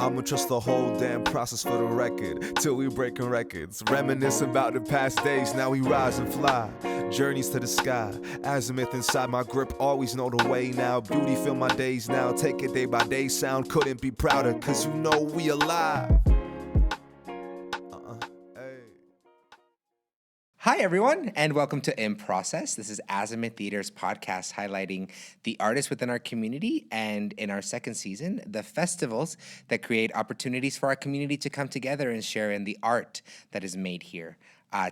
I'ma trust the whole damn process for the record, till we breaking records. Reminisce about the past days, now we rise and fly. Journeys to the sky, azimuth inside my grip, always know the way now. Beauty fill my days now, take it day by day. Sound couldn't be prouder, cause you know we alive. Hi, everyone, and welcome to Inprocess. This is Azimuth Theatre's podcast highlighting the artists within our community and, in our second season, the festivals that create opportunities for our community to come together and share in the art that is made here.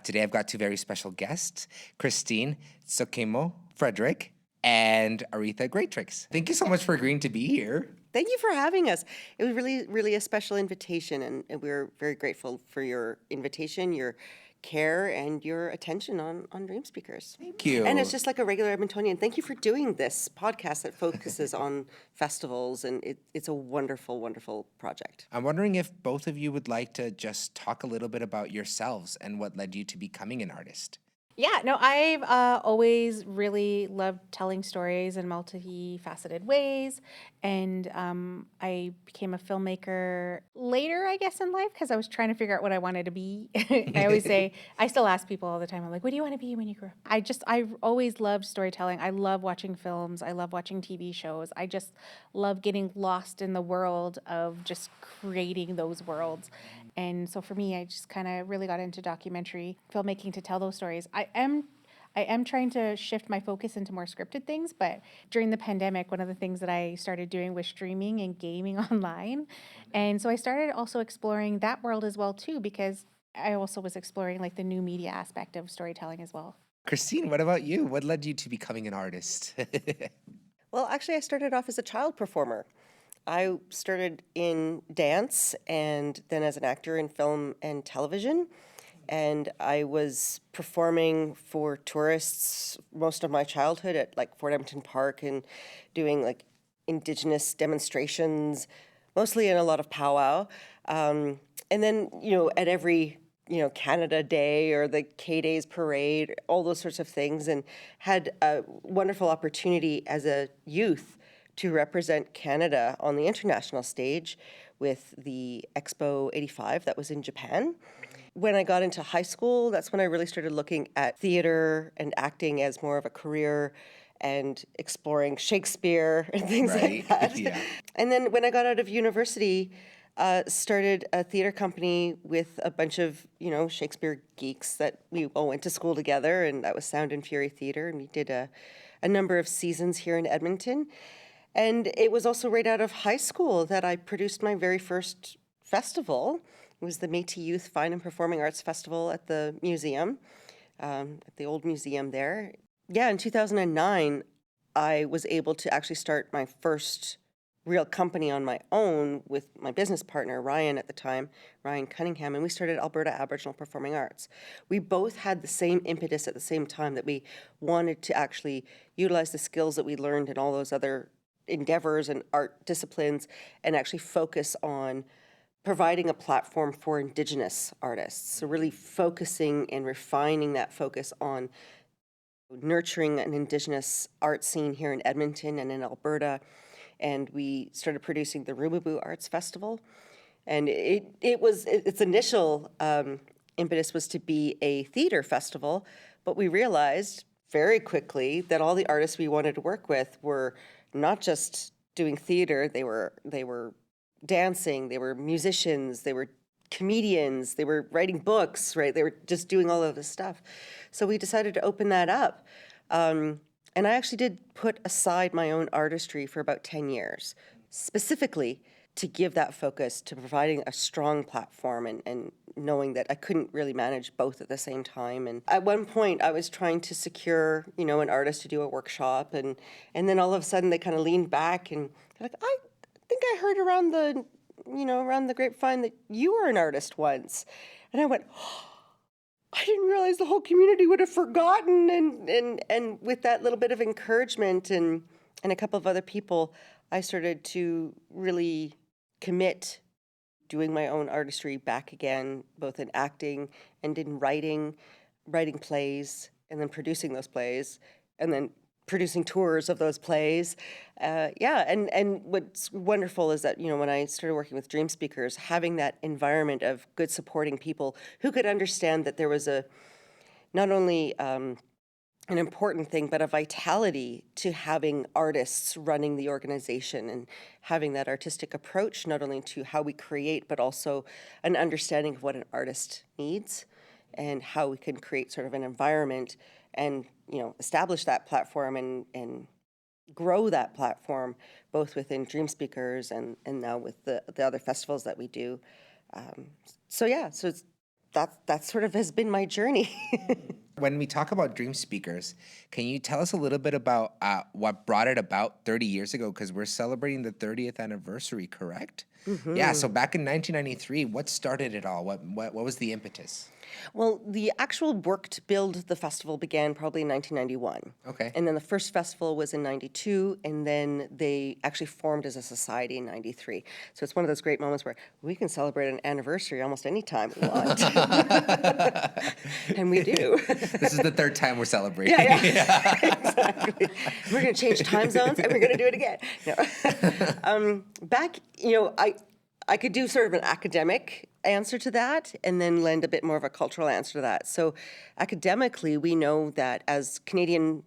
Today, I've got two very special guests, Dene-Tsuu T'ina, Frederick, and Aretha Greatrix. Thank you so much for agreeing to be here. Thank you for having us. It was really a special invitation, and we're very grateful for your invitation, your care, and your attention on Dreamspeakers. Thank you. And it's just like a regular Edmontonian. Thank you for doing this podcast that focuses on festivals, and it's a wonderful, wonderful project. I'm wondering if both of you would like to just talk a little bit about yourselves and what led you to becoming an artist. Yeah, no, I've always really loved telling stories in multifaceted ways, and I became a filmmaker later, I guess, in life, because I was trying to figure out what I wanted to be. I always say, I still ask people all the time, I'm like, what do you want to be when you grow up? I've always loved storytelling. I love watching films. I love watching TV shows. I just love getting lost in the world of just creating those worlds. And so for me, I just kind of really got into documentary filmmaking to tell those stories. I am trying to shift my focus into more scripted things, but during the pandemic, one of the things that I started doing was streaming and gaming online. And so I started also exploring that world as well too, because I also was exploring like the new media aspect of storytelling as well. Christine, what about you? What led you to becoming an artist? Well, actually, I started off as a child performer. I started in dance and then as an actor in film and television. And I was performing for tourists most of my childhood at like Fort Edmonton Park and doing like Indigenous demonstrations, mostly in a lot of powwow. And then, at every, Canada Day or the K-Days parade, all those sorts of things, and had a wonderful opportunity as a youth to represent Canada on the international stage with the Expo 85 that was in Japan. When I got into high school, that's when I really started looking at theater and acting as more of a career and exploring Shakespeare and things like that. Yeah. And then when I got out of university, started a theater company with a bunch of, Shakespeare geeks that we all went to school together, and that was Sound and Fury Theater, and we did a number of seasons here in Edmonton. And it was also right out of high school that I produced my very first festival. It was the Métis Youth Fine and Performing Arts Festival at the museum, at the old museum there. Yeah, in 2009, I was able to actually start my first real company on my own with my business partner, Ryan at the time, Ryan Cunningham, and we started Alberta Aboriginal Performing Arts. We both had the same impetus at the same time, that we wanted to actually utilize the skills that we learned in all those other endeavors and art disciplines and actually focus on providing a platform for Indigenous artists. So really focusing and refining that focus on nurturing an Indigenous art scene here in Edmonton and in Alberta. And we started producing the Rumaboo Arts Festival. And its initial impetus was to be a theater festival, but we realized very quickly that all the artists we wanted to work with were not just doing theater, they were dancing, they were musicians, they were comedians, they were writing books, right? They were just doing all of this stuff. So we decided to open that up. And I actually did put aside my own artistry for about 10 years, specifically to give that focus to providing a strong platform and knowing that I couldn't really manage both at the same time. And at one point I was trying to secure, an artist to do a workshop, and then all of a sudden they kind of leaned back and they're like, I think I heard around the grapevine that you were an artist once. And I went, I didn't realize the whole community would have forgotten. And with that little bit of encouragement and a couple of other people, I started to really commit doing my own artistry back again, both in acting and in writing plays, and then producing those plays, and then producing tours of those plays. And what's wonderful is that, when I started working with Dreamspeakers, having that environment of good supporting people who could understand that there was not only an important thing, but a vitality to having artists running the organization and having that artistic approach, not only to how we create, but also an understanding of what an artist needs and how we can create sort of an environment and establish that platform and grow that platform, both within Dreamspeakers and now with the other festivals that we do. That sort of has been my journey. When we talk about Dreamspeakers, can you tell us a little bit about what brought it about 30 years ago? Because we're celebrating the 30th anniversary, correct? Mm-hmm. Yeah, so back in 1993, what started it all? What was the impetus? Well, the actual work to build the festival began probably in 1991. Okay. And then the first festival was in 92, and then they actually formed as a society in 93. So it's one of those great moments where we can celebrate an anniversary almost any time we want. And we do. This is the third time we're celebrating. Yeah. Exactly. We're going to change time zones, and we're going to do it again. No. Back, I could do sort of an academic answer to that and then lend a bit more of a cultural answer to that. So academically, we know that as Canadian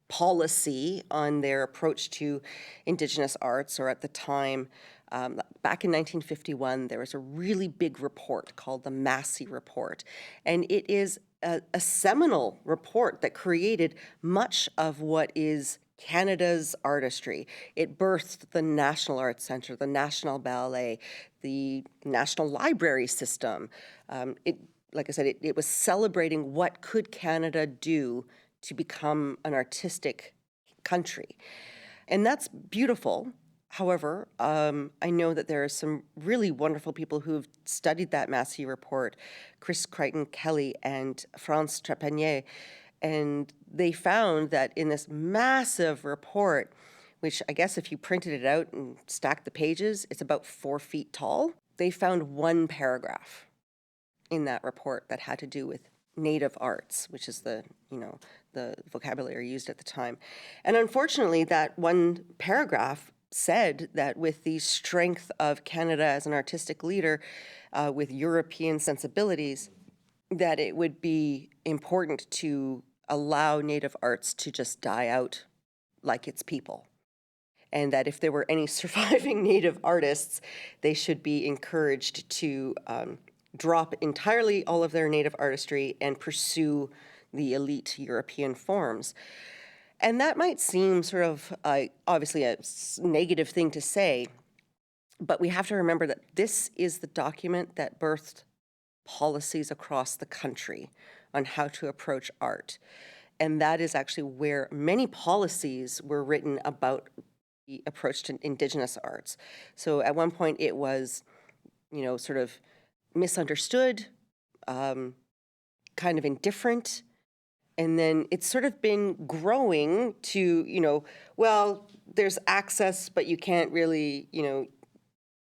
policy on their approach to Indigenous arts, or at the time, back in 1951, there was a really big report called the Massey Report. And it is a seminal report that created much of what is Canada's artistry. It birthed the National Arts Centre, the National Ballet, the National Library System. Like I said, it was celebrating what could Canada do to become an artistic country. And that's beautiful. However, I know that there are some really wonderful people who've studied that Massey report, Chris Crichton-Kelly and France Trepanier, and they found that in this massive report, which I guess if you printed it out and stacked the pages, it's about 4 feet tall, they found one paragraph in that report that had to do with Native arts, which is the vocabulary used at the time. And unfortunately, that one paragraph said that with the strength of Canada as an artistic leader, with European sensibilities, that it would be important to allow Native arts to just die out like its people. And that if there were any surviving Native artists, they should be encouraged to drop entirely all of their Native artistry and pursue the elite European forms. And that might seem sort of obviously a negative thing to say, but we have to remember that this is the document that birthed policies across the country on how to approach art. And that is actually where many policies were written about the approach to Indigenous arts. So at one point it was, sort of misunderstood, kind of indifferent. And then it's sort of been growing to, well, there's access, but you can't really,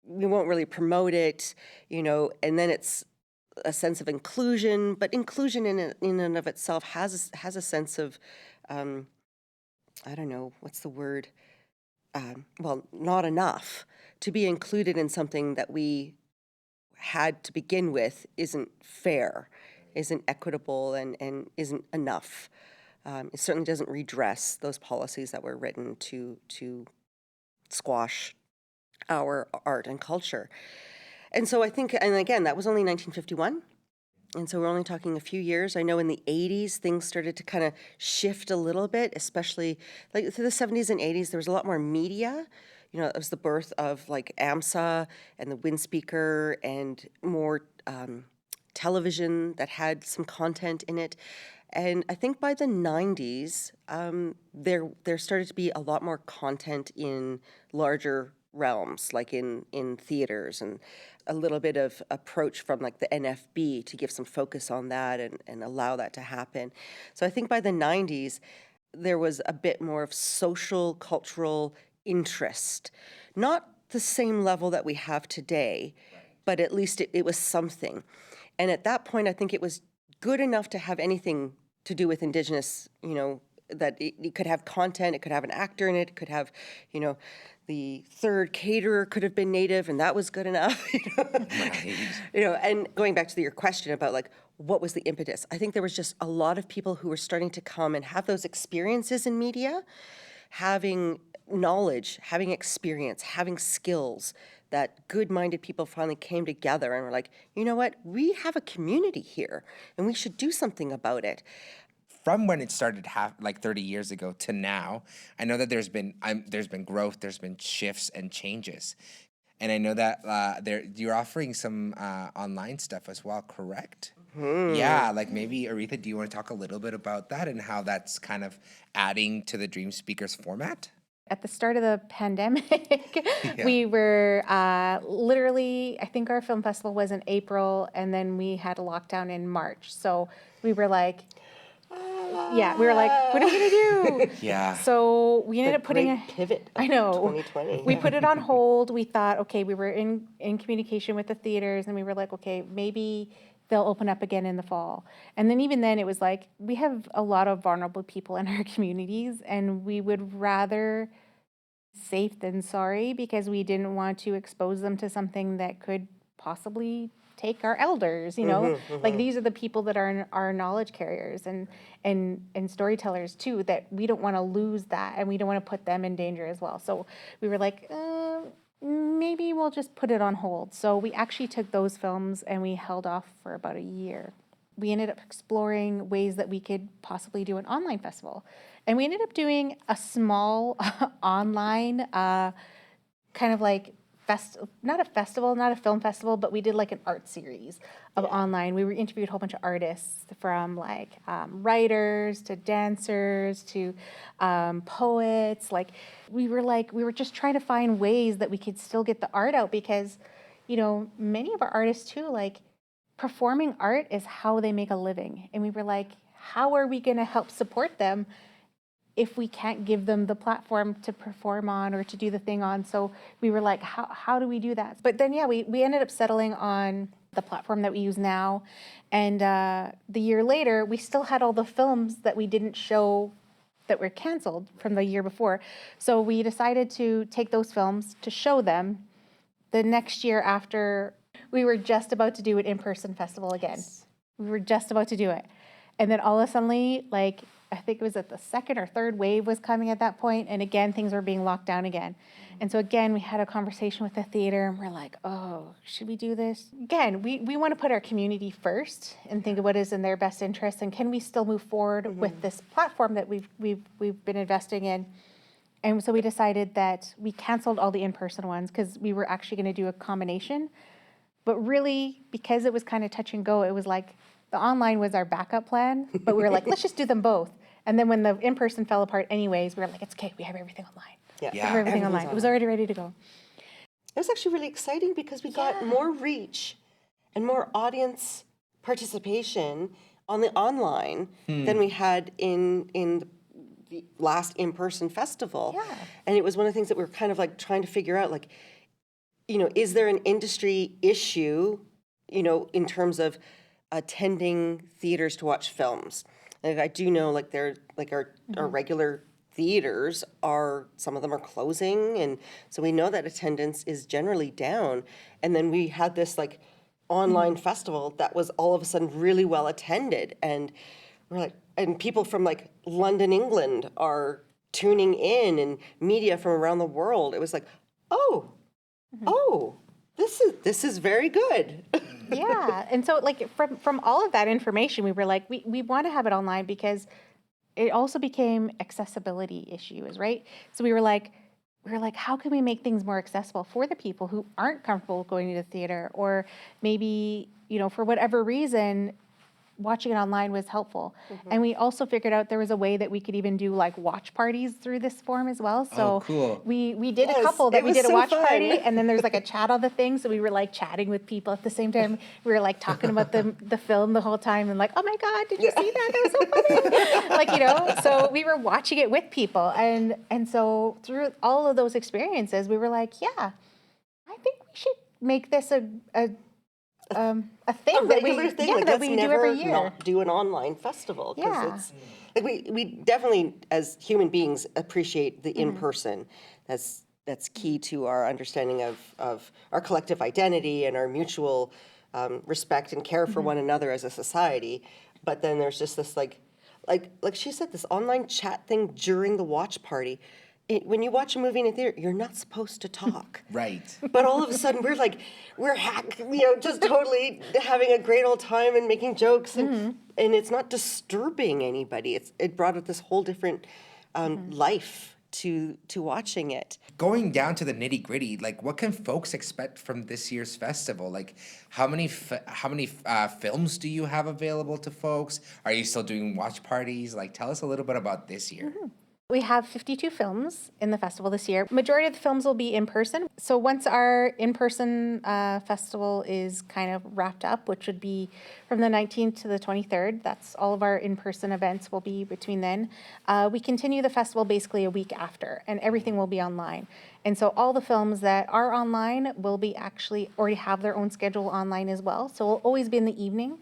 we won't really promote it, and then it's a sense of inclusion, but inclusion in and of itself has a sense of, I don't know, what's the word? Not enough. To be included in something that we had to begin with isn't fair, isn't equitable, and isn't enough. It certainly doesn't redress those policies that were written to squash our art and culture. And so I think, and again, that was only 1951. And so we're only talking a few years. I know in the 80s, things started to kind of shift a little bit, especially like through the 70s and 80s, there was a lot more media. It was the birth of like AMSA and the Wind Speaker and more television that had some content in it. And I think by the 90s, there started to be a lot more content in larger realms, like in theaters, and a little bit of approach from like the NFB to give some focus on that and allow that to happen. So I think by the 90s, there was a bit more of social, cultural interest. Not the same level that we have today, but at least it was something. And at that point, I think it was good enough to have anything to do with Indigenous, that it could have content, it could have an actor in it, it could have, the third caterer could have been Native, and that was good enough. Right. And going back to your question about like, what was the impetus? I think there was just a lot of people who were starting to come and have those experiences in media, having knowledge, having experience, having skills, that good-minded people finally came together and were like, you know what, we have a community here and we should do something about it. From when it started 30 years ago to now, I know that there's been growth, there's been shifts and changes. And I know that you're offering some online stuff as well, correct? Yeah, like maybe, Aretha, do you want to talk a little bit about that and how that's kind of adding to the Dreamspeakers format? At the start of the pandemic, we were literally, I think our film festival was in April, and then we had a lockdown in March. So we were like, what are we going to do? Yeah. So we ended up putting Great pivot. I know. 2020. We put it on hold. We thought, okay, we were in communication with the theaters, and we were like, okay, maybe they'll open up again in the fall. And then even then, it was like, we have a lot of vulnerable people in our communities, and we would rather safe than sorry, because we didn't want to expose them to something that could possibly take our elders, like these are the people that are our knowledge carriers and storytellers too, that we don't want to lose that, and we don't want to put them in danger as well. So we were like, maybe we'll just put it on hold. So we actually took those films and we held off for about a year. We ended up exploring ways that we could possibly do an online festival. And we ended up doing a small online kind of like not a festival, not a film festival, but we did like an art series of online. We interviewed a whole bunch of artists, from like writers to dancers to poets. Like we were just trying to find ways that we could still get the art out, because, many of our artists too, like performing art is how they make a living. And we were like, how are we going to help support them if we can't give them the platform to perform on or to do the thing on? So we were like, how do we do that? But then, we ended up settling on the platform that we use now. And the year later, we still had all the films that we didn't show that were canceled from the year before. So we decided to take those films to show them the next year after. We were just about to do an in-person festival again. We were just about to do it. And then all of a sudden, like, I think it was at the second or third wave was coming at that point, and again, things were being locked down again. And so again, we had a conversation with the theater, and we're like, oh, should we do this? Again, we want to put our community first and think of what is in their best interest, and can we still move forward with this platform that we've been investing in? And so we decided that we canceled all the in-person ones, because we were actually going to do a combination. But really, because it was kind of touch and go, it was like the online was our backup plan, but we were like, let's just do them both. And then when the in-person fell apart anyways, we were like, it's okay, we have everything online. We have everything online. It was already ready to go. It was actually really exciting because we got more reach and more audience participation on the online than we had in the last in-person festival. Yeah. And it was one of the things that we were kind of like trying to figure out, like, is there an industry issue, in terms of attending theaters to watch films? Like, I do know, like, they're like our regular theaters some of them are closing, and so we know that attendance is generally down. And then we had this like online festival that was all of a sudden really well attended, and we're like, and people from like London, England are tuning in, and media from around the world. It was like, oh, this is very good. Yeah. And so like from all of that information, we were like, we want to have it online, because it also became accessibility issues, right? So we were like, how can we make things more accessible for the people who aren't comfortable going to the theater, or maybe, for whatever reason, watching it online was helpful. And we also figured out there was a way that we could even do like watch parties through this form as well. So cool. we did a couple that we did a watch party, and then there's like a chat on the thing. So we were like chatting with people at the same time. We were like talking about the film the whole time, and like, oh my God, did you see that? That was so funny. Like, so we were watching it with people. And so through all of those experiences, we were like, yeah, I think we should make this a thing A that we regular thing, that let's we do never every year. not do an online festival, because like we definitely as human beings appreciate the in-person. That's key to our understanding of our collective identity and our mutual respect and care for one another as a society. But then there's just this like she said, this online chat thing during the watch party. When you watch a movie in a theater, you're not supposed to talk. Right. But all of a sudden, we're just totally having a great old time and making jokes, and it's not disturbing anybody. It brought up this whole different life to watching it. Going down to the nitty gritty, like what can folks expect from this year's festival? Like how many films do you have available to folks? Are you still doing watch parties? Like tell us a little bit about this year. We have 52 films in the festival this year. Majority of the films will be in person. So once our in-person festival is kind of wrapped up, which would be from the 19th to the 23rd, that's all of our in-person events will be between then. We continue the festival basically a week after, and everything will be online. And so all the films that are online will be actually already have their own schedule online as well. So it'll always be in the evening.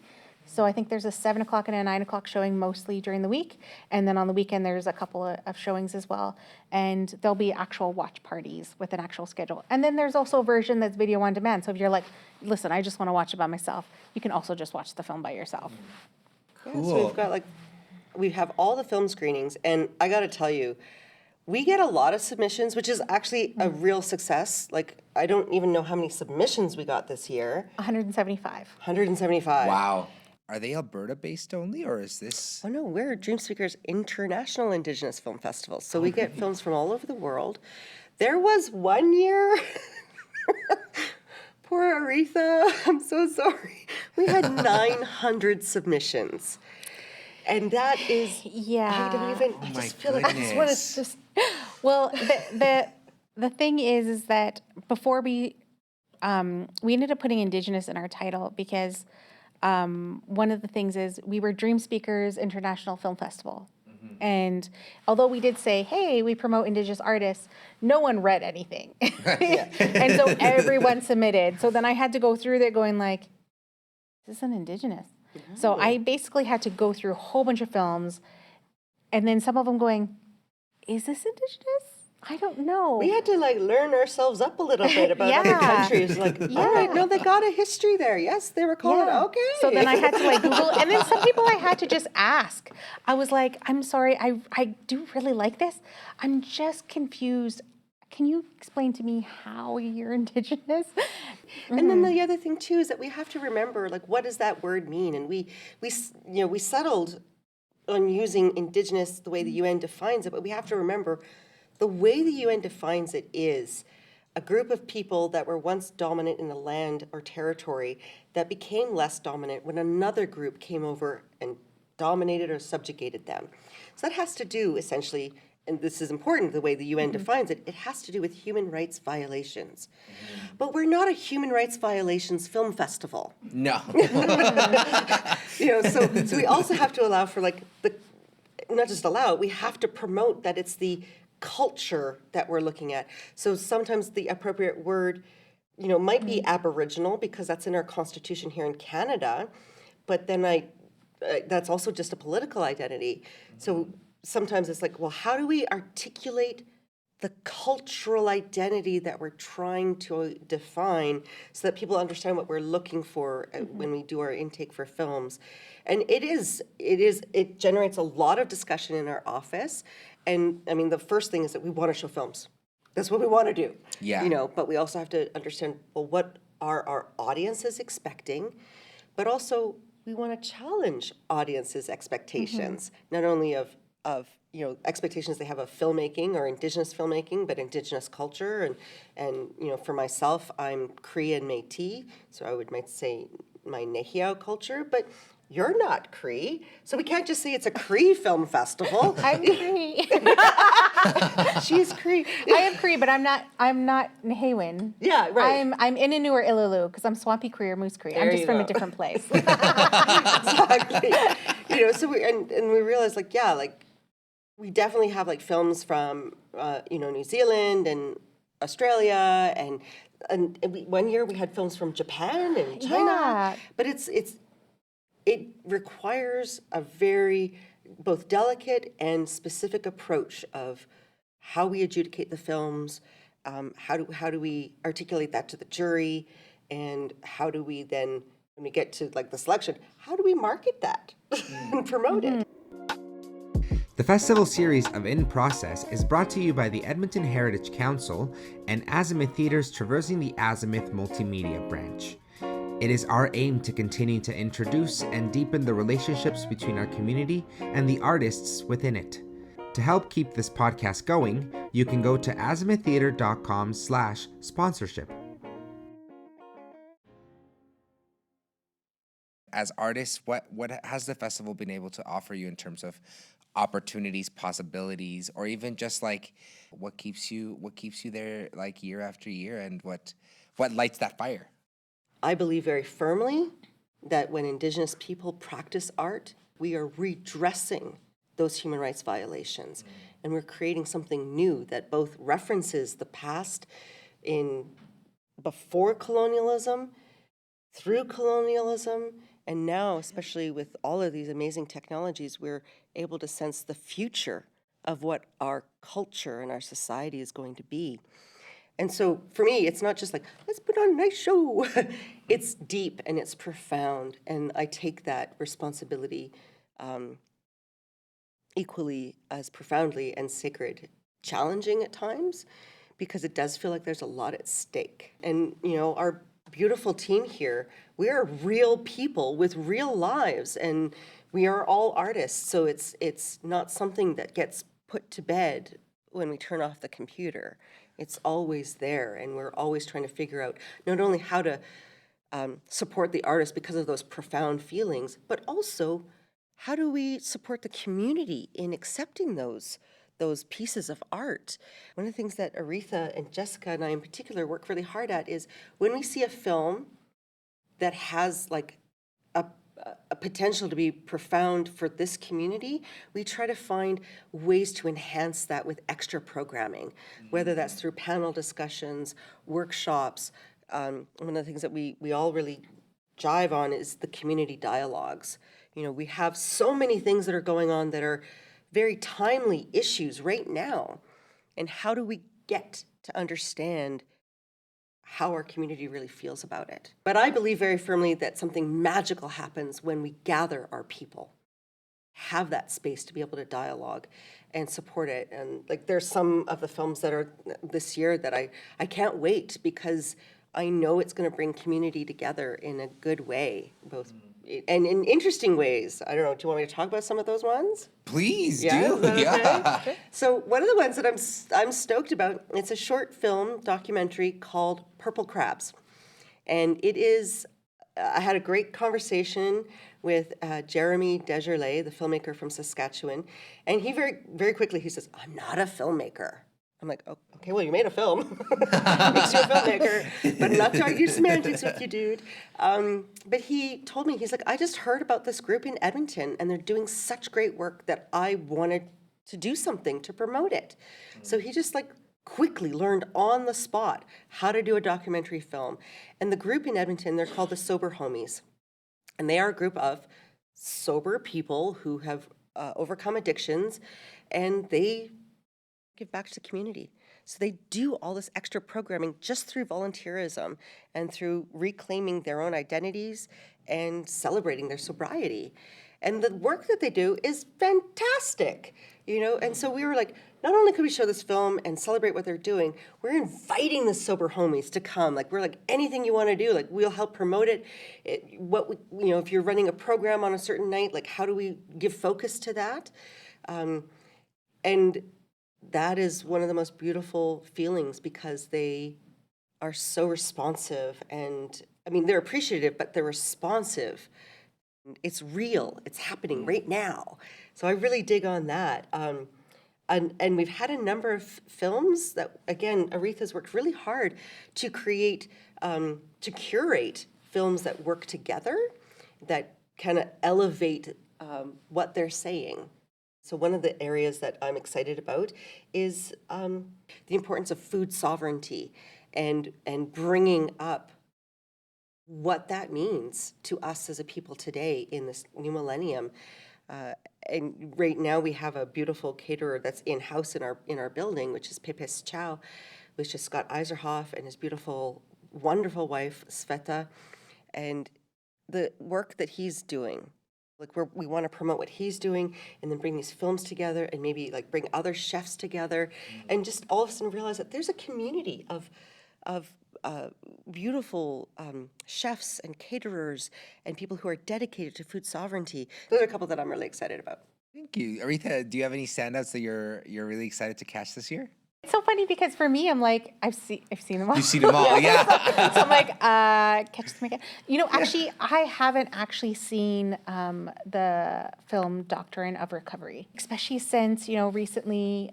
So I think there's a 7 o'clock and a 9 o'clock showing mostly during the week. And then on the weekend, there's a couple of showings as well. And there'll be actual watch parties with an actual schedule. And then there's also a version that's video on demand. So if you're like, listen, I just want to watch it by myself, you can also just watch the film by yourself. Yeah, so we've got we have all the film screenings. And I got to tell you, we get a lot of submissions, which is actually a real success. Like, I don't even know how many submissions we got this year. 175. 175. Wow. Are they Alberta-based only, or is this? Oh, no, we're Dreamspeakers International Indigenous Film Festival. So we get films from all over the world. There was one year, poor Aretha, I'm so sorry. We had 900 submissions. And that is, Yeah. I just feel like I just want to just. Well, the thing is that before we ended up putting Indigenous in our title because one of the things is we were Dreamspeakers International Film Festival. And although we did say, hey, we promote Indigenous artists, no one read anything. And so everyone submitted. So then I had to go through there going like, is this an Indigenous? So I basically had to go through a whole bunch of films and then some of them going, is this Indigenous? I don't know. We had to learn ourselves up a little bit about other countries. All right, no, they got a history there. Yes, they were called. Okay. So then I had to Google, and then some people I had to just ask. I was like, I'm sorry, I do really like this. I'm just confused. Can you explain to me how you're Indigenous? And then the other thing too is that we have to remember, what does that word mean? And we settled on using Indigenous the way the UN defines it, but we have to remember the way the UN defines it is a group of people that were once dominant in a land or territory that became less dominant when another group came over and dominated or subjugated them. So that has to do essentially, and this is important, the way the UN defines it, it has to do with human rights violations. But we're not a human rights violations film festival. No. So we also have to allow for not just allow, we have to promote that it's the culture that we're looking at. So sometimes the appropriate word, might be Aboriginal because that's in our constitution here in Canada, but then that's also just a political identity. So sometimes it's how do we articulate the cultural identity that we're trying to define so that people understand what we're looking for when we do our intake for films. And it generates a lot of discussion in our office. And I mean, the first thing is that we want to show films. That's what we want to do. Yeah. But we also have to understand, what are our audiences expecting? But also, we want to challenge audiences' expectations, not only of expectations they have of filmmaking or Indigenous filmmaking, but Indigenous culture. And for myself, I'm Cree and Métis, so I might say my Nehiyaw culture, but you're not Cree, so we can't just say it's a Cree film festival. I'm Cree. She's Cree. I am Cree, but I'm not Nehewin. Yeah, right. I'm Innu or Ilulu because I'm Swampy Cree or Moose Cree. I'm just from a different place. Exactly. So we realized we definitely have films from New Zealand and Australia and one year we had films from Japan and China. Yeah. But it requires a very both delicate and specific approach of how we adjudicate the films, how do we articulate that to the jury, and how do we then, when we get to like the selection, how do we market that and promote it? The festival series of Inprocess is brought to you by the Edmonton Heritage Council and Azimuth Theatre's Traversing the Azimuth Multimedia branch. It is our aim to continue to introduce and deepen the relationships between our community and the artists within it. To help keep this podcast going, you can go to azimuththeatre.com/sponsorship. As artists, what has the festival been able to offer you in terms of opportunities, possibilities, or even just like what keeps you there like year after year, and what lights that fire? I believe very firmly that when Indigenous people practice art, we are redressing those human rights violations. And we're creating something new that both references the past in before colonialism, through colonialism, and now, especially with all of these amazing technologies, we're able to sense the future of what our culture and our society is going to be. And so for me, it's not just like, let's put on a nice show. It's deep and it's profound. And I take that responsibility equally as profoundly and sacred, challenging at times, because it does feel like there's a lot at stake. And, you know, our beautiful team here, we are real people with real lives, and we are all artists. So it's not something that gets put to bed when we turn off the computer. It's always there, and we're always trying to figure out not only how to support the artist because of those profound feelings, but also how do we support the community in accepting those pieces of art. One of the things that Aretha and Jessica and I in particular work really hard at is when we see a film that has like a potential to be profound for this community, we try to find ways to enhance that with extra programming, whether that's through panel discussions, workshops. One of the things that we all really jive on is the community dialogues. You know, we have so many things that are going on that are very timely issues right now. And how do we get to understand how our community really feels about it? But I believe very firmly that something magical happens when we gather our people, have that space to be able to dialogue and support it. And like there's some of the films that are this year that I can't wait, because I know it's going to bring community together in a good way, both and in interesting ways. I don't know, do you want me to talk about some of those ones? Please do. Yeah. Okay? So one of the ones that I'm stoked about, it's a short film documentary called Purple Crabs. And it is, I had a great conversation with Jeremy Desjardins, the filmmaker from Saskatchewan. And he very, very quickly, he says, I'm not a filmmaker. I'm like, oh, okay, well, you made a film. Makes you a filmmaker. But I'm not trying to do semantics with you, dude. But he told me, he's like, I just heard about this group in Edmonton, and they're doing such great work that I wanted to do something to promote it. So he just like quickly learned on the spot how to do a documentary film. And the group in Edmonton, they're called the Sober Homies. And they are a group of sober people who have overcome addictions, and they give back to the community. So they do all this extra programming just through volunteerism and through reclaiming their own identities and celebrating their sobriety. And the work that they do is fantastic, you know? And so we were like, not only could we show this film and celebrate what they're doing, we're inviting the Sober Homies to come. Like, we're like, anything you want to do, like, we'll help promote it. If you're running a program on a certain night, like, how do we give focus to that? And that is one of the most beautiful feelings, because they are so responsive, and I mean, they're appreciative, but they're responsive. It's real. It's happening right now. So I really dig on that. And we've had a number of films that, again, Aretha's worked really hard to create, to curate films that work together, that kind of elevate what they're saying. So one of the areas that I'm excited about is the importance of food sovereignty and bringing up what that means to us as a people today in this new millennium. And right now we have a beautiful caterer that's in-house in our building, which is Painchaud, which is Scott Eiserhoff and his beautiful, wonderful wife, Sveta. And the work that he's doing, like we want to promote what he's doing and then bring these films together and maybe like bring other chefs together and just all of a sudden realize that there's a community of beautiful chefs and caterers and people who are dedicated to food sovereignty. Those are a couple that I'm really excited about. Thank you. Aretha, do you have any standouts that you're really excited to catch this year? It's so funny because for me, I'm like, I've seen them all. You've seen them all, yeah. So I'm like, catch them again. Actually, I haven't actually seen the film Doctrine of Recovery, especially since, recently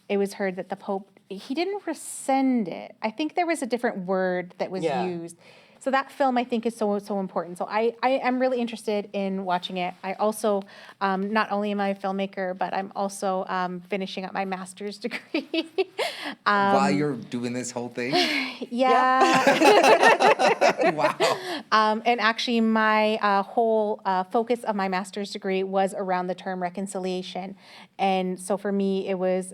it was heard that the Pope, he didn't rescind it. I think there was a different word that was used. So that film, I think, is so important. So I am really interested in watching it. I also, not only am I a filmmaker, but I'm also finishing up my master's degree. While you're doing this whole thing? Yeah. Wow. And actually, my whole focus of my master's degree was around the term reconciliation. And so for me, it was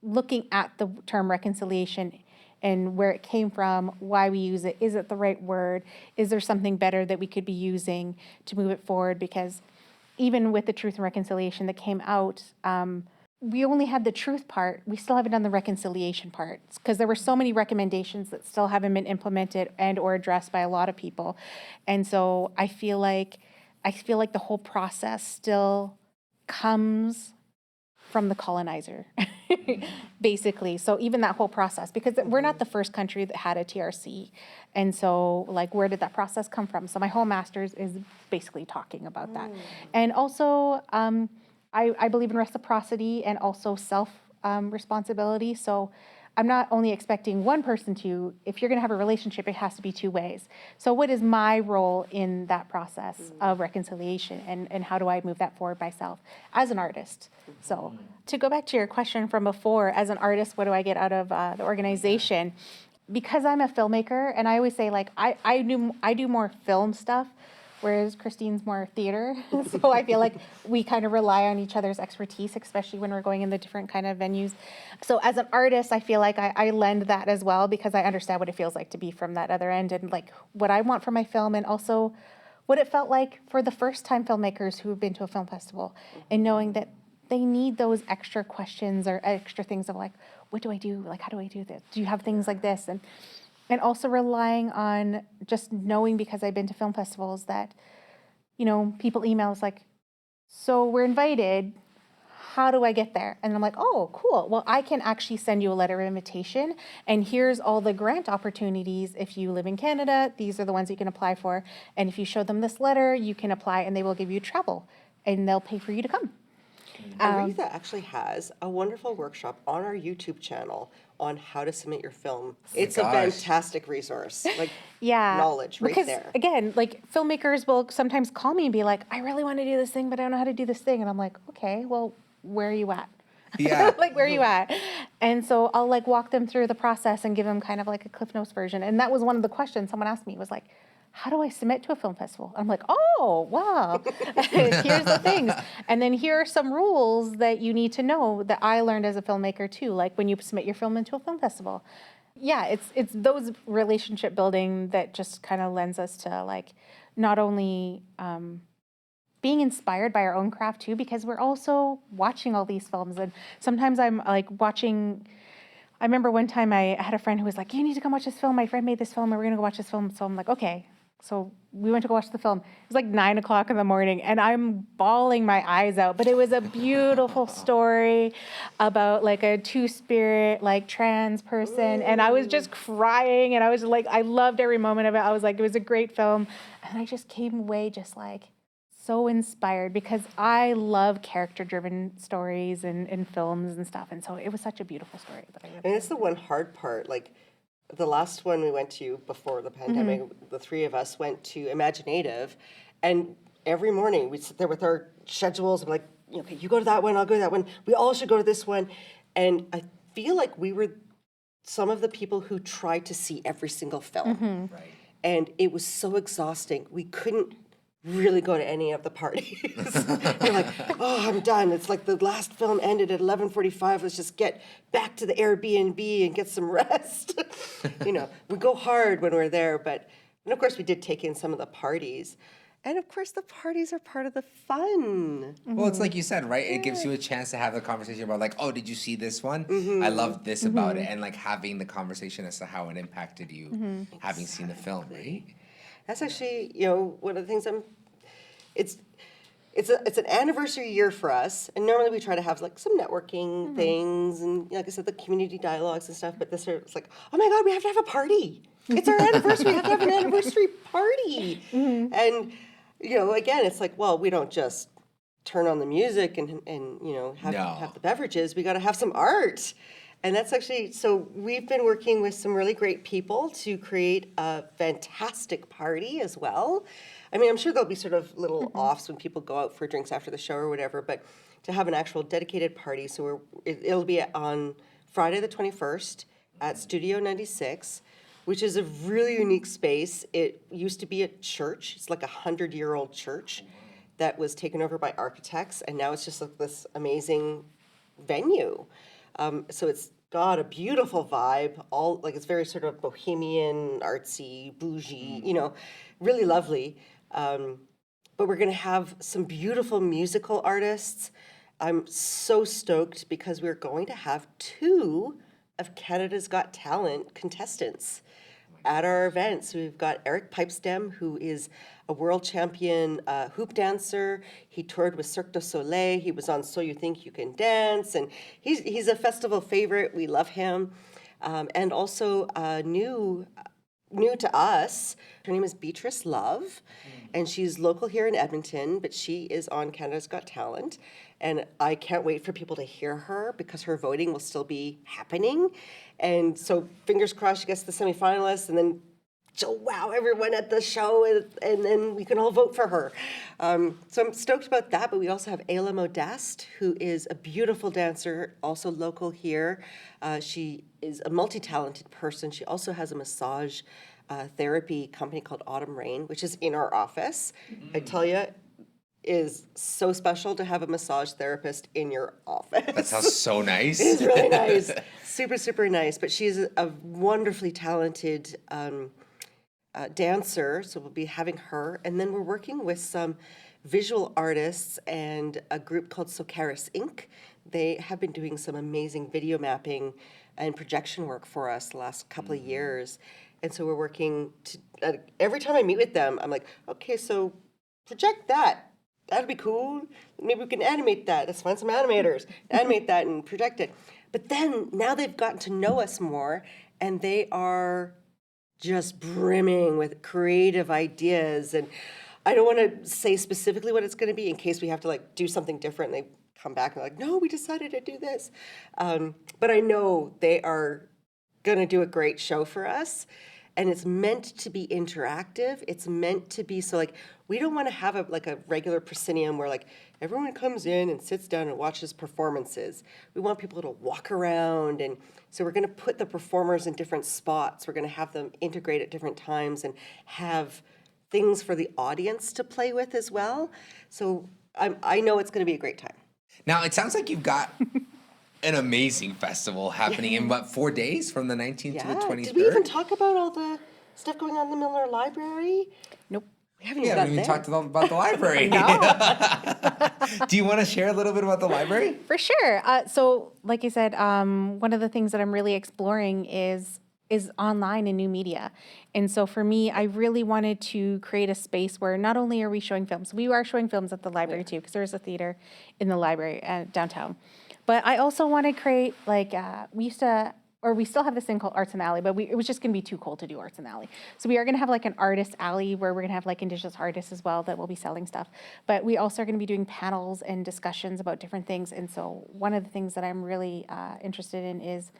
looking at the term reconciliation and where it came from, why we use it. Is it the right word? Is there something better that we could be using to move it forward? Because even with the truth and reconciliation that came out, we only had the truth part. We still haven't done the reconciliation part because there were so many recommendations that still haven't been implemented and or addressed by a lot of people. And so I feel like the whole process still comes from the colonizer, basically. So even that whole process, because we're not the first country that had a TRC. And so like, where did that process come from? So my whole master's is basically talking about that. And also, I believe in reciprocity and also self-responsibility. So I'm not only expecting one person to, if you're going to have a relationship, it has to be two ways. So what is my role in that process of reconciliation and how do I move that forward myself as an artist? So to go back to your question from before, as an artist, what do I get out of the organization? Because I'm a filmmaker, and I always say like, I do more film stuff, whereas Christine's more theater. So I feel like we kind of rely on each other's expertise, especially when we're going in the different kind of venues. So as an artist, I feel like I lend that as well because I understand what it feels like to be from that other end and like what I want for my film and also what it felt like for the first time filmmakers who have been to a film festival and knowing that they need those extra questions or extra things of like, what do I do? Like, how do I do this? Do you have things like this? And also relying on just knowing because I've been to film festivals that, people email us like, so we're invited, how do I get there? And I'm like, oh, cool. Well, I can actually send you a letter of invitation and here's all the grant opportunities. If you live in Canada, these are the ones you can apply for. And if you show them this letter, you can apply and they will give you travel and they'll pay for you to come. Aretha actually has a wonderful workshop on our YouTube channel on how to submit your film. It's a fantastic resource, like knowledge right because, there. Again, like filmmakers will sometimes call me and be like, I really want to do this thing, but I don't know how to do this thing. And I'm like, okay, well, where are you at? Yeah. Like, where are you at? And so I'll like walk them through the process and give them kind of like a Cliff Notes version. And that was one of the questions someone asked me was like, how do I submit to a film festival? I'm like, oh, wow, here's the things. And then here are some rules that you need to know that I learned as a filmmaker too, like when you submit your film into a film festival. Yeah, it's those relationship building that just kind of lends us to like not only being inspired by our own craft too, because we're also watching all these films. And sometimes I'm like watching, I remember one time I had a friend who was like, you need to come watch this film. My friend made this film and we're going to go watch this film. So I'm like, okay. So we went to go watch the film. It was like 9:00 in the morning and I'm bawling my eyes out, but it was a beautiful story about like a two-spirit, like trans person. And I was just crying and I was like, I loved every moment of it. I was like, it was a great film. And I just came away just like so inspired because I love character-driven stories and films and stuff. And so it was such a beautiful story. And it's the one hard part, like, the last one we went to before the pandemic, the three of us went to Imaginative, and every morning we'd sit there with our schedules. I'm like, okay, you go to that one, I'll go to that one. We all should go to this one. And I feel like we were some of the people who tried to see every single film. Right. And it was so exhausting. We couldn't really go to any of the parties. You're like, oh, I'm done. It's like the last film ended at 11:45. Let's just get back to the Airbnb and get some rest. We go hard when we're there, and of course we did take in some of the parties. And of course, the parties are part of the fun. Well, it's like you said, right? It gives you a chance to have the conversation about like, oh, did you see this one? I love this about it. And like having the conversation as to how it impacted you, having seen the film, right? That's actually, one of the things it's an anniversary year for us. And normally we try to have like some networking things and like I said, the community dialogues and stuff. But this year it's like, oh my God, we have to have a party. It's our anniversary. We have to have an anniversary party. And again, it's like, well, we don't just turn on the music and have the beverages. We got to have some art. And that's actually, so we've been working with some really great people to create a fantastic party as well. I mean, I'm sure there'll be sort of little offs when people go out for drinks after the show or whatever, but to have an actual dedicated party. So it'll be on Friday the 21st at Studio 96. Which is a really unique space. It used to be a church. It's like 100-year-old church that was taken over by architects, and now it's just like this amazing venue. So it's got a beautiful vibe. All like it's very sort of bohemian, artsy, bougie. Really lovely. But we're going to have some beautiful musical artists. I'm so stoked because we're going to have 2 of Canada's Got Talent contestants at our event. So we've got Eric Pipestem, who is a world champion hoop dancer. He toured with Cirque du Soleil. He was on So You Think You Can Dance, and he's a festival favorite. We love him. And also new to us, her name is Beatrice Love, and she's local here in Edmonton, but she is on Canada's Got Talent. And I can't wait for people to hear her because her voting will still be happening. And so fingers crossed she gets the semifinalists, and then she'll wow everyone at the show, and then we can all vote for her. So I'm stoked about that, but we also have Ayla Modeste, who is a beautiful dancer, also local here. She is a multi-talented person. She also has a massage therapy company called Autumn Rain, which is in our office. I tell you, is so special to have a massage therapist in your office. That sounds so nice. It's really nice. Super, super nice. But she's a wonderfully talented dancer, so we'll be having her. And then we're working with some visual artists and a group called Socaris Inc. They have been doing some amazing video mapping and projection work for us the last couple of years. And so we're working to, every time I meet with them, I'm like, okay, so project that. That'd be cool. Maybe we can animate that. Let's find some animators, animate that and project it. But then now they've gotten to know us more, and they are just brimming with creative ideas. And I don't want to say specifically what it's going to be in case we have to like do something different. And they come back and they're like, no, we decided to do this. But I know they are going to do a great show for us. And it's meant to be interactive. It's meant to be, so like, we don't want to have a regular proscenium where like everyone comes in and sits down and watches performances. We want people to walk around, and so we're going to put the performers in different spots. We're going to have them integrate at different times and have things for the audience to play with as well. So I know it's going to be a great time. Now, it sounds like you've got an amazing festival happening in, 4 days from the 19th to the 23rd? Did we even talk about all the stuff going on in the Miller Library? Nope. We haven't even talked about the library. Do you want to share a little bit about the library? For sure. So, like I said, one of the things that I'm really exploring is online and new media. And so for me, I really wanted to create a space where not only are we showing films, we are showing films at the library too, because there's a theater in the library downtown. But I also want to create, like, we still have this thing called Arts and Alley, but it was just going to be too cold to do Arts and Alley. So we are going to have like an artist alley where we're going to have like Indigenous artists as well that will be selling stuff. But we also are going to be doing panels and discussions about different things. And so one of the things that I'm really interested in is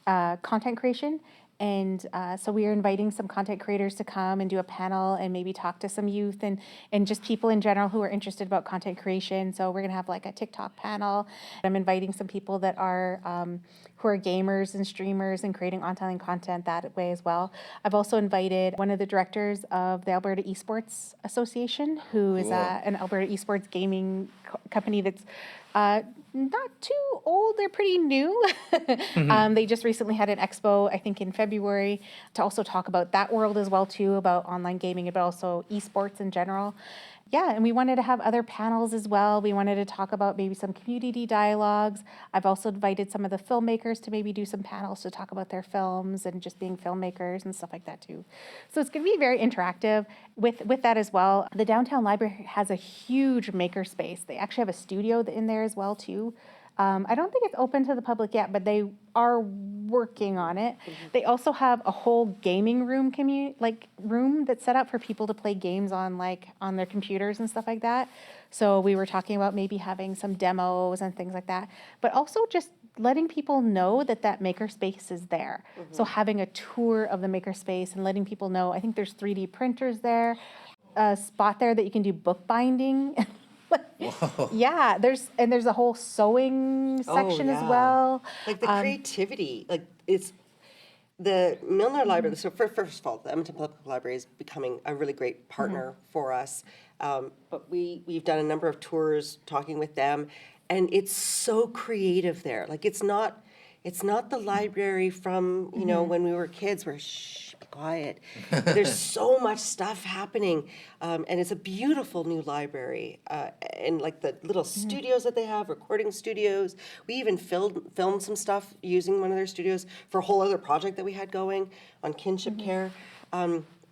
content creation. And so we are inviting some content creators to come and do a panel and maybe talk to some youth and just people in general who are interested about content creation. So we're going to have like a TikTok panel. I'm inviting some people that are who who are gamers and streamers and creating online content that way as well. I've also invited one of the directors of the Alberta Esports Association, who is an Alberta Esports gaming company that's not too old. They're pretty new. They just recently had an expo, I think in February, to also talk about that world as well too, about online gaming, but also esports in general. Yeah, and we wanted to have other panels as well. We wanted to talk about maybe some community dialogues. I've also invited some of the filmmakers to maybe do some panels to talk about their films and just being filmmakers and stuff like that too. So it's going to be very interactive with that as well. The downtown library has a huge maker space. They actually have a studio in there as well too. I don't think it's open to the public yet, but they are working on it. They also have a whole gaming room room that's set up for people to play games on their computers and stuff like that. So we were talking about maybe having some demos and things like that, but also just letting people know that makerspace is there. So having a tour of the makerspace and letting people know, I think there's 3D printers there, a spot there that you can do bookbinding. Whoa. Yeah, there's a whole sewing section as well. Like the creativity, it's the Milner Library. So first of all, the Edmonton Public Library is becoming a really great partner for us. But we've done a number of tours talking with them, and it's so creative there. Like it's not the library from when we were kids where shh, be quiet. There's so much stuff happening, and it's a beautiful new library. And like the little studios that they have, recording studios. We even filmed some stuff using one of their studios for a whole other project that we had going on kinship care.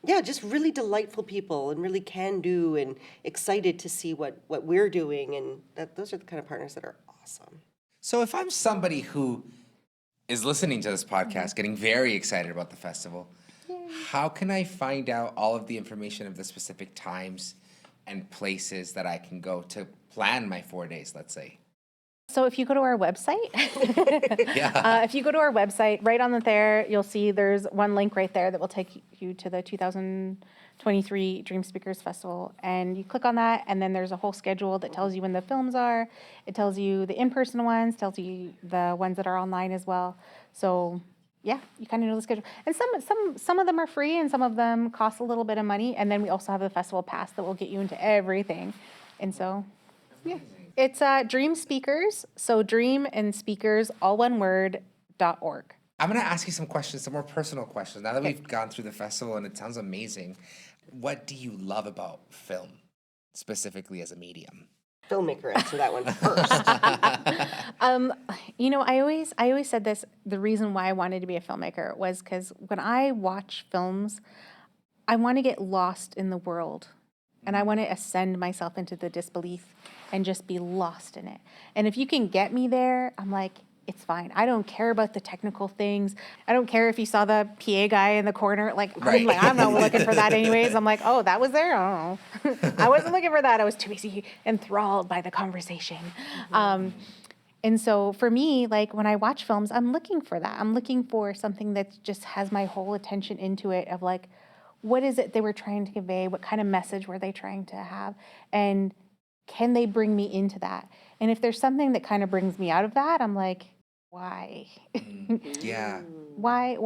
Yeah, just really delightful people and really can do and excited to see what we're doing, and those are the kind of partners that are awesome. So if I'm somebody who is listening to this podcast, getting very excited about the festival, how can I find out all of the information of the specific times and places that I can go to plan my 4 days, let's say? So if you go to our website, if you go to our website, right on there, you'll see there's one link right there that will take you to the 2023 Dreamspeakers Festival. And you click on that, and then there's a whole schedule that tells you when the films are. It tells you the in-person ones, tells you the ones that are online as well. So yeah, you kind of know the schedule. And some of them are free, and some of them cost a little bit of money. And then we also have the festival pass that will get you into everything. And so, yeah. It's Dreamspeakers, so dream and speakers, all one word, .org. I'm going to ask you some questions, some more personal questions. Now that we've gone through the festival and it sounds amazing, what do you love about film, specifically as a medium? Filmmaker, answer that one first. I always said this, the reason why I wanted to be a filmmaker was because when I watch films, I want to get lost in the world. And I want to ascend myself into the disbelief and just be lost in it. And if you can get me there, I'm like, it's fine. I don't care about the technical things. I don't care if you saw the PA guy in the corner. I'm not looking for that anyways. I'm like, oh, that was there? I don't know. I wasn't looking for that. I was too busy enthralled by the conversation. And so for me, when I watch films, I'm looking for that. I'm looking for something that just has my whole attention into it of what is it they were trying to convey? What kind of message were they trying to have? And can they bring me into that? And if there's something that kind of brings me out of that, I'm like, why? Yeah. Why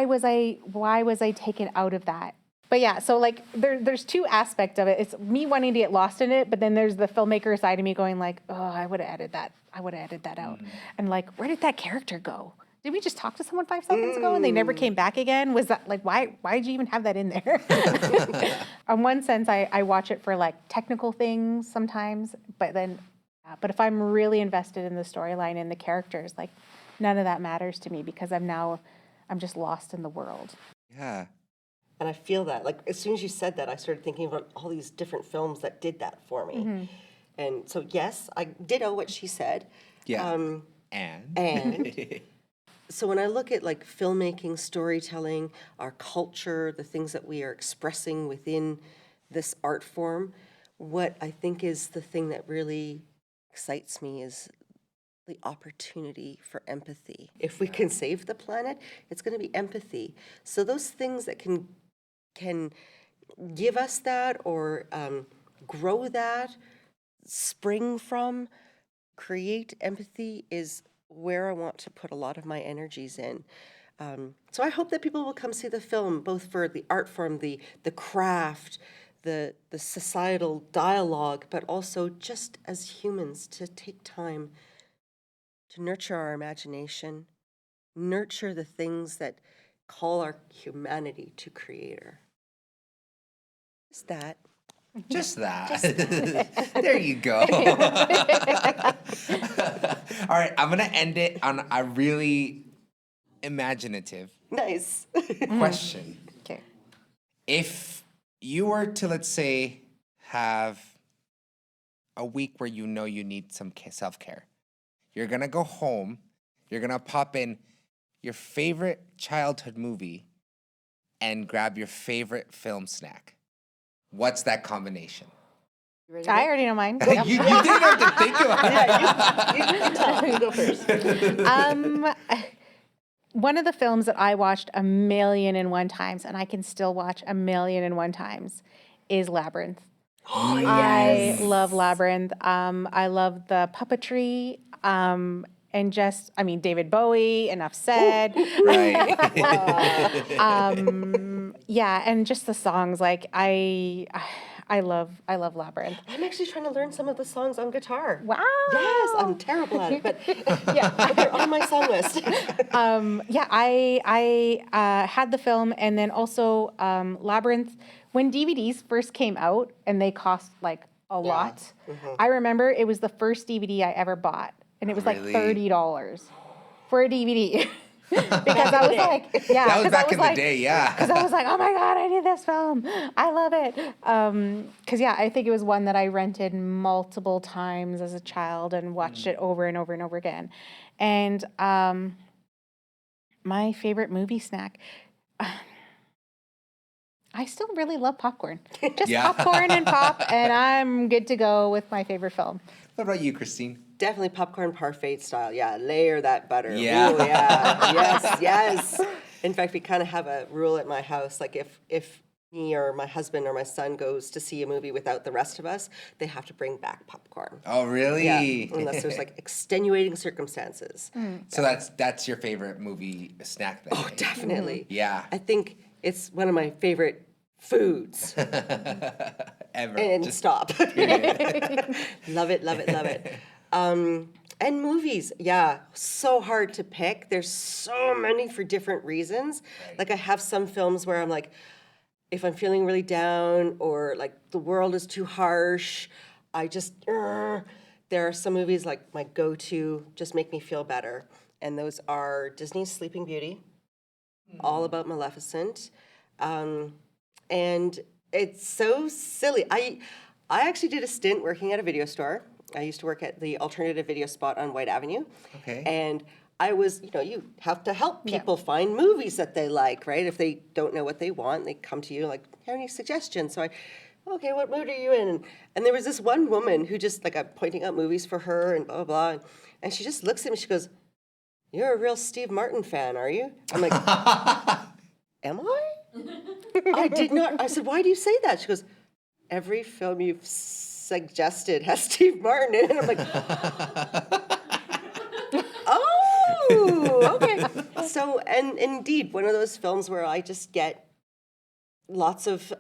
was I taken out of that? But yeah, so there's two aspects of it. It's me wanting to get lost in it, but then there's the filmmaker side of me going oh, I would have added that. I would have added that out. And where did that character go? Did we just talk to someone 5 seconds ago and they never came back again? Was that why did you even have that in there? On one sense, I watch it for technical things sometimes, but if I'm really invested in the storyline and the characters, none of that matters to me because I'm just lost in the world. Yeah. And I feel that. As soon as you said that, I started thinking about all these different films that did that for me. And so, yes, I ditto what she said. Yeah. And so when I look at filmmaking, storytelling, our culture, the things that we are expressing within this art form, what I think is the thing that really excites me is the opportunity for empathy. If we can save the planet, it's going to be empathy. So those things that can give us that or grow that, spring from, create empathy is where I want to put a lot of my energies in. So I hope that people will come see the film, both for the art form, the craft, the societal dialogue, but also just as humans to take time to nurture our imagination, nurture the things that call our humanity to creator. Just that. Just that. There you go. All right, I'm going to end it on a really imaginative Nice. question. Okay. If you were to, let's say, have a week where you know you need some self-care, you're going to go home, you're going to pop in your favorite childhood movie and grab your favorite film snack. What's that combination? You ready? I already know mine. You didn't have to think about it. Yeah, you go first. One of the films that I watched 1,000,001 times, and I can still watch 1,000,001 times, is Labyrinth. Oh, I love Labyrinth. I love the puppetry. And just, I mean, David Bowie, enough said. Right. Yeah, and just the songs, like I love Labyrinth. I'm actually trying to learn some of the songs on guitar. Wow. Yes, I'm terrible at it, but yeah, but they're on my song list. Yeah, I had the film, and then also Labyrinth. When DVDs first came out, and they cost like a lot, I remember it was the first DVD I ever bought, and it was like Really? $30 for a DVD. Because I was like, yeah. That was 'cause I back in the like- day, yeah. Because I was like, oh my God, I need this film. I love it. Because, yeah, I think it was one that I rented multiple times as a child and watched it over and over and over again. And my favorite movie snack, I still really love popcorn. Just Yeah. popcorn and pop, and I'm good to go with my favorite film. What about you, Christine? Definitely popcorn parfait style. Yeah, layer that butter. Yeah. Ooh, yeah. Yes. In fact, we kind of have a rule at my house. Like if me or my husband or my son goes to see a movie without the rest of us, they have to bring back popcorn. Oh, really? Yeah, unless there's like extenuating circumstances. So that's your favorite movie snack then? Oh, definitely. Yeah. I think it's one of my favorite foods. Ever. And Just stop. Love it. And movies, yeah, so hard to pick. There's so many for different reasons. Right. Like I have some films where I'm like, if I'm feeling really down or like the world is too harsh, I just, there are some movies like my go-to just make me feel better. And those are Disney's Sleeping Beauty, all about Maleficent. And it's so silly. I actually did a stint working at a video store. I used to work at the alternative video spot on White Avenue. Okay. And I was, you have to help people find movies that they like, right? If they don't know what they want, they come to you like, have any suggestions? So okay, what mood are you in? And there was this one woman who just, like, I'm pointing out movies for her and blah, blah, blah. And she just looks at me, she goes, you're a real Steve Martin fan, are you? I'm like, am I? I did not. I said, why do you say that? She goes, every film you've suggested has Steve Martin in it. I'm like, oh, okay. So, and indeed, one of those films where I just get lots of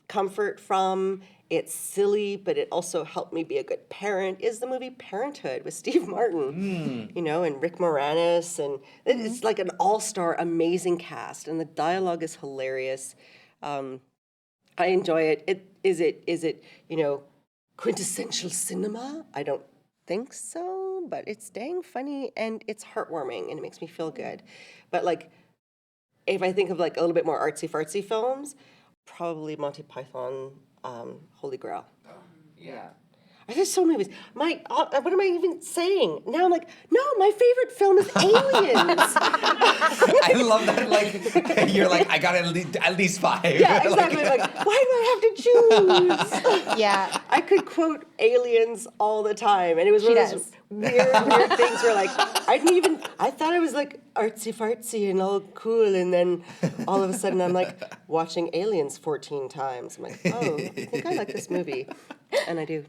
comfort from. It's silly, but it also helped me be a good parent, is the movie Parenthood with Steve Martin, and Rick Moranis. And it's like an all-star, amazing cast, and the dialogue is hilarious. I enjoy it. Is it quintessential cinema? I don't think so, but it's dang funny and it's heartwarming and it makes me feel good. But like, if I think of like a little bit more artsy-fartsy films, probably Monty Python, Holy Grail. Yeah. There's so many movies. What am I even saying? Now I'm like, no, my favorite film is Aliens. I love that. Like, you're like, I got at least 5. Yeah, exactly. Like, why do I have to choose? Yeah. I could quote Aliens all the time, and it was one She of those does. weird things where, like, I thought I was like artsy-fartsy and all cool, and then all of a sudden I'm like watching Aliens 14 times. I'm like, oh, I think I like this movie, and I do.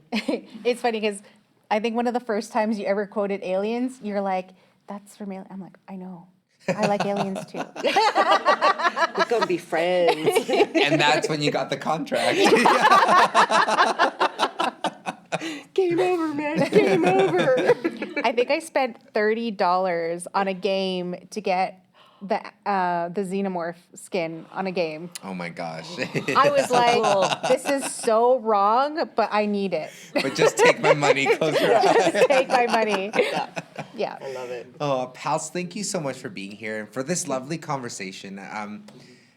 It's funny because I think one of the first times you ever quoted Aliens, you're like, that's from aliens. I'm like, I know. I like aliens too. We're going to be friends. And that's when you got the contract. Game over, man. Game over. I think I spent $30 on a game to get the xenomorph skin on a game. Oh my gosh. I was like, this is so wrong, but I need it. But just take my money, close your eyes. Just take my money. Yeah. I love it. Oh, pals, thank you so much for being here and for this lovely conversation.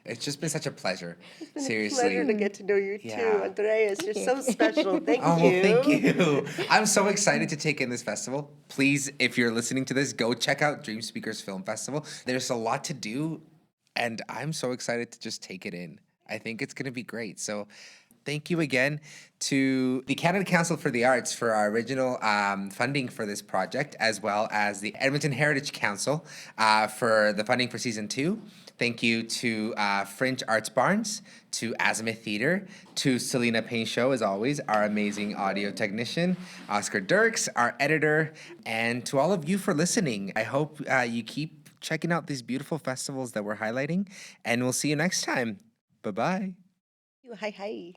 It's just been such a pleasure. Seriously. Pleasure to get to know you too, Yeah. Andrés. You're so special. Thank Oh, you. well, thank you. I'm so excited to take in this festival. Please, if you're listening to this, go check out Dreamspeakers Film Festival. There's a lot to do, and I'm so excited to just take it in. I think it's going to be great. So thank you again to the Canada Council for the Arts for our original funding for this project, as well as the Edmonton Heritage Council for the funding for Season 2. Thank you to Fringe Arts Barns, to Azimuth Theatre, to Selina Painchaud, as always, our amazing audio technician, Oscar Derkx, our editor, and to all of you for listening. I hope you keep checking out these beautiful festivals that we're highlighting, and we'll see you next time. Bye-bye. Hi, hi.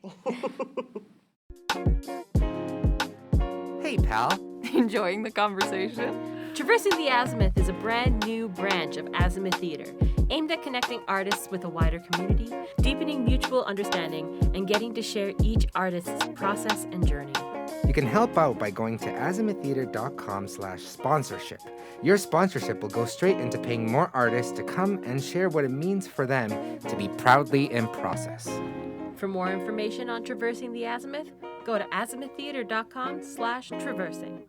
Hey, pal. Enjoying the conversation? Traversing the Azimuth is a brand new branch of Azimuth Theatre, aimed at connecting artists with a wider community, deepening mutual understanding, and getting to share each artist's process and journey. You can help out by going to azimuththeatre.com/sponsorship. Your sponsorship will go straight into paying more artists to come and share what it means for them to be proudly Inprocess. For more information on Traversing the Azimuth, go to azimuththeatre.com/traversing.